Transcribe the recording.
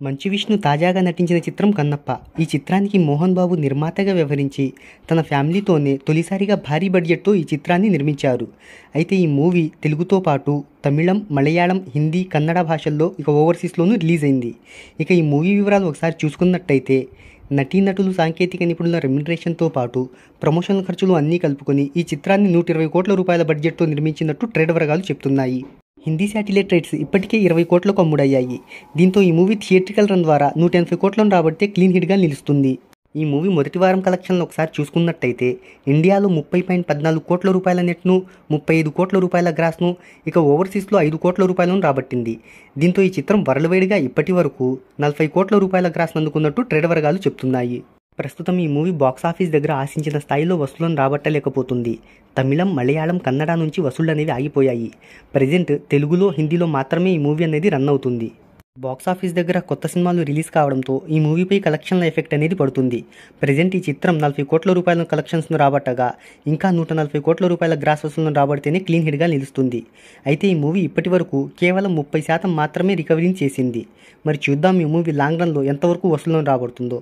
మంచు విష్ణు తాజాగా నటించిన చిత్రం కన్నప్ప. ఈ చిత్రానికి మోహన్ బాబు నిర్మాతగా వ్యవహరించి తన ఫ్యామిలీతోనే తొలిసారిగా భారీ బడ్జెట్తో ఈ చిత్రాన్ని నిర్మించారు. అయితే ఈ మూవీ తెలుగుతో పాటు తమిళం, మలయాళం, హిందీ, కన్నడ భాషల్లో ఓవర్సీస్లోనూ రిలీజ్ అయింది. ఇక ఈ మూవీ వివరాలు ఒకసారి చూసుకున్నట్టయితే నటీనటులు, సాంకేతిక నిపుణుల రెమ్యునరేషన్తో పాటు ప్రమోషనల్ ఖర్చులు అన్నీ కలుపుకొని ఈ చిత్రాన్ని 120 కోట్ల రూపాయల బడ్జెట్తో నిర్మించినట్టు ట్రేడ్ వర్గాలు చెప్తున్నాయి. హిందీ శాటిలైట్ రైట్స్ ఇప్పటికే 20 కోట్లకు అమ్ముడయ్యాయి. దీంతో ఈ మూవీ థియేట్రికల్ రన్ ద్వారా 180 కోట్లను రాబడితే క్లీన్ హిట్గా నిలుస్తుంది. ఈ మూవీ మొదటి వారం కలెక్షన్లు ఒకసారి చూసుకున్నట్టయితే ఇండియాలో 30.14 కోట్ల రూపాయల నెట్ను, 35 కోట్ల రూపాయల గ్రాస్ను, ఇక ఓవర్సీస్లో 5 కోట్ల రూపాయలను రాబట్టింది. దీంతో ఈ చిత్రం వరల్డ్ వైడ్గా ఇప్పటి వరకు 40 కోట్ల రూపాయల గ్రాస్ను అందుకున్నట్టు ట్రేడ్ వర్గాలు చెప్తున్నాయి. ప్రస్తుతం ఈ మూవీ బాక్సాఫీస్ దగ్గర ఆశించిన స్థాయిలో వసూళ్లను రాబట్టలేకపోతుంది. తమిళం, మలయాళం, కన్నడ నుంచి వసూళ్లు అనేవి ఆగిపోయాయి. ప్రజెంట్ తెలుగులో, హిందీలో మాత్రమే ఈ మూవీ అనేది రన్ అవుతుంది. బాక్సాఫీస్ దగ్గర కొత్త సినిమాలు రిలీజ్ కావడంతో ఈ మూవీపై కలెక్షన్ల ఎఫెక్ట్ అనేది పడుతుంది. ప్రజెంట్ ఈ చిత్రం 40 కోట్ల రూపాయల కలెక్షన్స్ను రాబట్టగా ఇంకా 140 కోట్ల రూపాయల గ్రాస్ వసూళ్లను రాబడితేనే క్లీన్ హిట్గా నిలుస్తుంది. అయితే ఈ మూవీ ఇప్పటి వరకు కేవలం 30% మాత్రమే రికవరీ చేసింది. మరి చూద్దాం ఈ మూవీ లాంగ్ రన్లో ఎంతవరకు వసూళ్లను రాబడుతుందో.